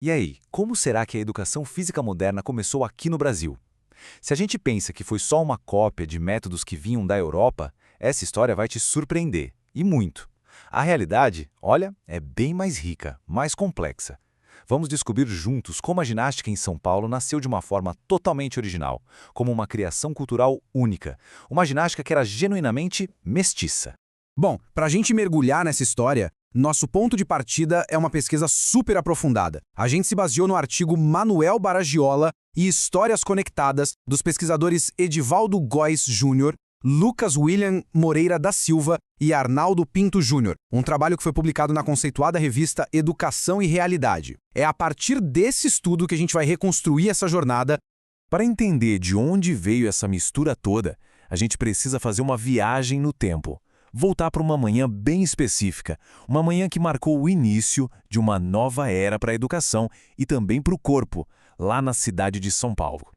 E aí, como será que a educação física moderna começou aqui no Brasil? Se a gente pensa que foi só uma cópia de métodos que vinham da Europa, essa história vai te surpreender, e muito. A realidade, olha, é bem mais rica, mais complexa. Vamos descobrir juntos como a ginástica em São Paulo nasceu de uma forma totalmente original, como uma criação cultural única, uma ginástica que era genuinamente mestiça. Bom, para a gente mergulhar nessa história, nosso ponto de partida é uma pesquisa super aprofundada. A gente se baseou no artigo Manuel Baragiola e Histórias Conectadas dos pesquisadores Edivaldo Góes Júnior, Lucas William Moreira da Silva e Arnaldo Pinto Júnior, um trabalho que foi publicado na conceituada revista Educação e Realidade. É a partir desse estudo que a gente vai reconstruir essa jornada. Para entender de onde veio essa mistura toda, a gente precisa fazer uma viagem no tempo. Voltar para uma manhã bem específica, uma manhã que marcou o início de uma nova era para a educação e também para o corpo, lá na cidade de São Paulo.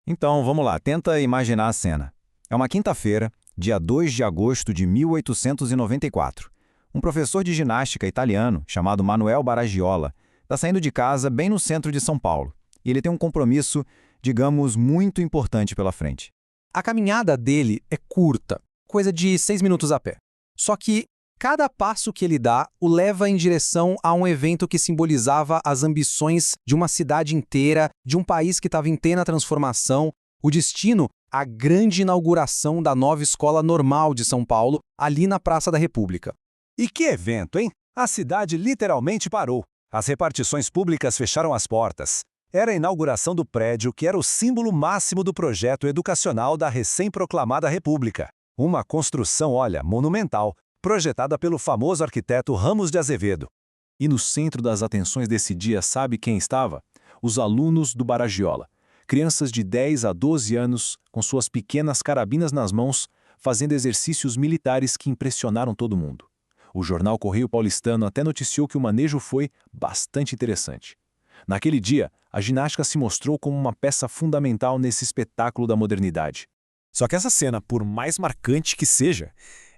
Então, vamos lá, tenta imaginar a cena. É uma quinta-feira, dia 2 de agosto de 1894. Um professor de ginástica italiano, chamado Manuel Baragiola, está saindo de casa bem no centro de São Paulo. E ele tem um compromisso, digamos, muito importante pela frente. A caminhada dele é curta, coisa de 6 minutos a pé. Só que cada passo que ele dá o leva em direção a um evento que simbolizava as ambições de uma cidade inteira, de um país que estava em plena transformação, o destino, a grande inauguração da nova Escola Normal de São Paulo, ali na Praça da República. E que evento, hein? A cidade literalmente parou. As repartições públicas fecharam as portas. Era a inauguração do prédio que era o símbolo máximo do projeto educacional da recém-proclamada República. Uma construção, olha, monumental, projetada pelo famoso arquiteto Ramos de Azevedo. E no centro das atenções desse dia, sabe quem estava? Os alunos do Baragiola. Crianças de 10 a 12 anos, com suas pequenas carabinas nas mãos, fazendo exercícios militares que impressionaram todo mundo. O jornal Correio Paulistano até noticiou que o manejo foi bastante interessante. Naquele dia, a ginástica se mostrou como uma peça fundamental nesse espetáculo da modernidade. Só que essa cena, por mais marcante que seja,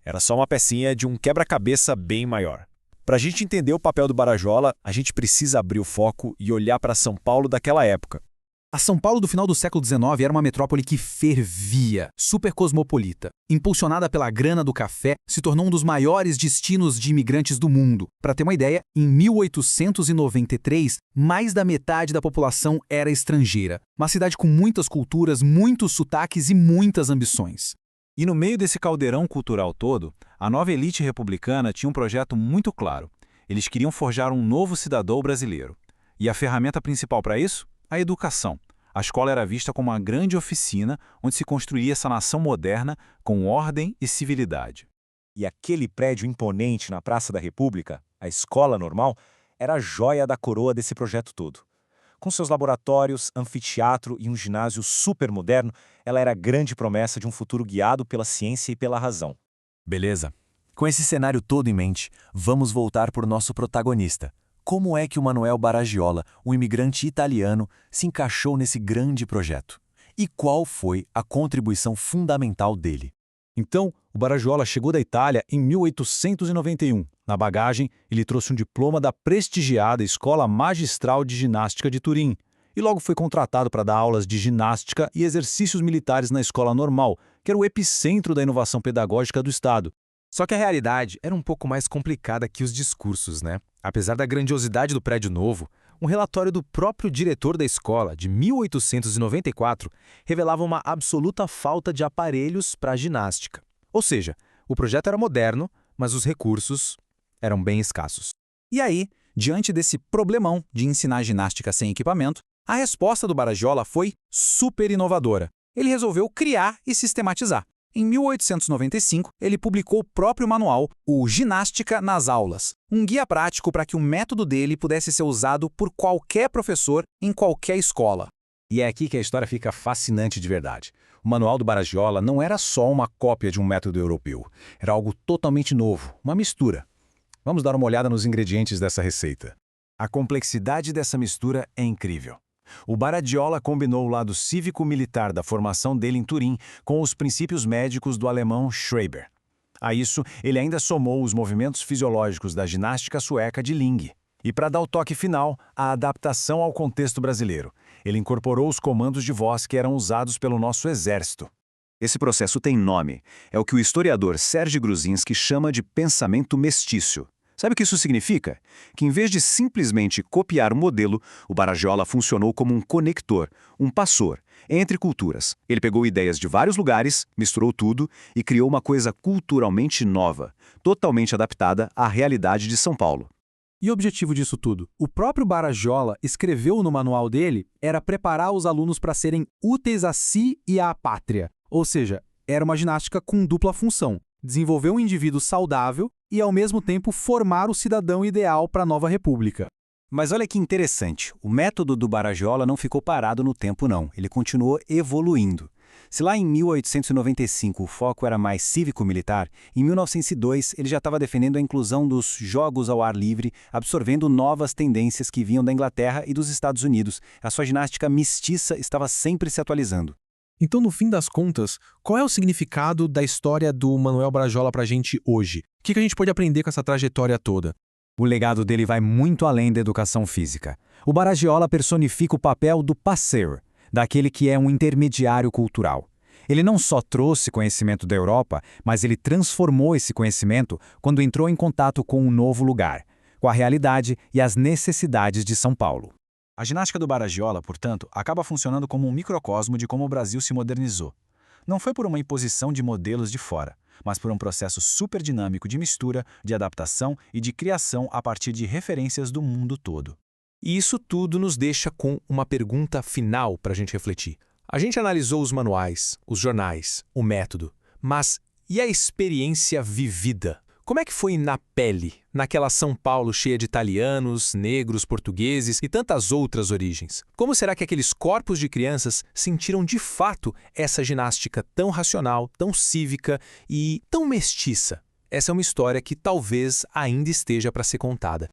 era só uma pecinha de um quebra-cabeça bem maior. Para a gente entender o papel do Baragiola, a gente precisa abrir o foco e olhar para São Paulo daquela época. A São Paulo do final do século XIX era uma metrópole que fervia, super cosmopolita. Impulsionada pela grana do café, se tornou um dos maiores destinos de imigrantes do mundo. Para ter uma ideia, em 1893, mais da metade da população era estrangeira. Uma cidade com muitas culturas, muitos sotaques e muitas ambições. E no meio desse caldeirão cultural todo, a nova elite republicana tinha um projeto muito claro. Eles queriam forjar um novo cidadão brasileiro. E a ferramenta principal para isso? A educação. A escola era vista como uma grande oficina onde se construía essa nação moderna com ordem e civilidade. E aquele prédio imponente na Praça da República, a Escola Normal, era a joia da coroa desse projeto todo. Com seus laboratórios, anfiteatro e um ginásio super moderno, ela era a grande promessa de um futuro guiado pela ciência e pela razão. Beleza. Com esse cenário todo em mente, vamos voltar para o nosso protagonista. Como é que o Manuel Baragiola, um imigrante italiano, se encaixou nesse grande projeto? E qual foi a contribuição fundamental dele? Então, o Baragiola chegou da Itália em 1891. Na bagagem, ele trouxe um diploma da prestigiada Escola Magistral de Ginástica de Turim e logo foi contratado para dar aulas de ginástica e exercícios militares na Escola Normal, que era o epicentro da inovação pedagógica do Estado. Só que a realidade era um pouco mais complicada que os discursos, né? Apesar da grandiosidade do prédio novo, um relatório do próprio diretor da escola, de 1894, revelava uma absoluta falta de aparelhos para a ginástica. Ou seja, o projeto era moderno, mas os recursos eram bem escassos. E aí, diante desse problemão de ensinar ginástica sem equipamento, a resposta do Baragiola foi super inovadora. Ele resolveu criar e sistematizar. Em 1895, ele publicou o próprio manual, o Ginástica nas Aulas, um guia prático para que o método dele pudesse ser usado por qualquer professor em qualquer escola. E é aqui que a história fica fascinante de verdade. O manual do Baragiola não era só uma cópia de um método europeu. Era algo totalmente novo, uma mistura. Vamos dar uma olhada nos ingredientes dessa receita. A complexidade dessa mistura é incrível. O Baragiola combinou o lado cívico-militar da formação dele em Turim com os princípios médicos do alemão Schreiber. A isso, ele ainda somou os movimentos fisiológicos da ginástica sueca de Ling. E para dar o toque final, a adaptação ao contexto brasileiro. Ele incorporou os comandos de voz que eram usados pelo nosso exército. Esse processo tem nome. É o que o historiador Serge Gruzinski chama de pensamento mestiço. Sabe o que isso significa? Que em vez de simplesmente copiar o modelo, o Barajola funcionou como um conector, um passor, entre culturas. Ele pegou ideias de vários lugares, misturou tudo e criou uma coisa culturalmente nova, totalmente adaptada à realidade de São Paulo. E o objetivo disso tudo? O próprio Barajola escreveu no manual dele era preparar os alunos para serem úteis a si e à pátria. Ou seja, era uma ginástica com dupla função: desenvolver um indivíduo saudável e, ao mesmo tempo, formar o cidadão ideal para a nova república. Mas olha que interessante, o método do Barajola não ficou parado no tempo não, ele continuou evoluindo. Se lá em 1895 o foco era mais cívico-militar, em 1902 ele já estava defendendo a inclusão dos jogos ao ar livre, absorvendo novas tendências que vinham da Inglaterra e dos Estados Unidos. A sua ginástica mestiça estava sempre se atualizando. Então, no fim das contas, qual é o significado da história do Manuel Barajola para a gente hoje? O que a gente pode aprender com essa trajetória toda? O legado dele vai muito além da educação física. O Barajola personifica o papel do passer, daquele que é um intermediário cultural. Ele não só trouxe conhecimento da Europa, mas ele transformou esse conhecimento quando entrou em contato com um novo lugar, com a realidade e as necessidades de São Paulo. A ginástica do Barajola, portanto, acaba funcionando como um microcosmo de como o Brasil se modernizou. Não foi por uma imposição de modelos de fora, mas por um processo super dinâmico de mistura, de adaptação e de criação a partir de referências do mundo todo. E isso tudo nos deixa com uma pergunta final para a gente refletir. A gente analisou os manuais, os jornais, o método, mas e a experiência vivida? Como é que foi na pele, naquela São Paulo cheia de italianos, negros, portugueses e tantas outras origens? Como será que aqueles corpos de crianças sentiram de fato essa ginástica tão racional, tão cívica e tão mestiça? Essa é uma história que talvez ainda esteja para ser contada.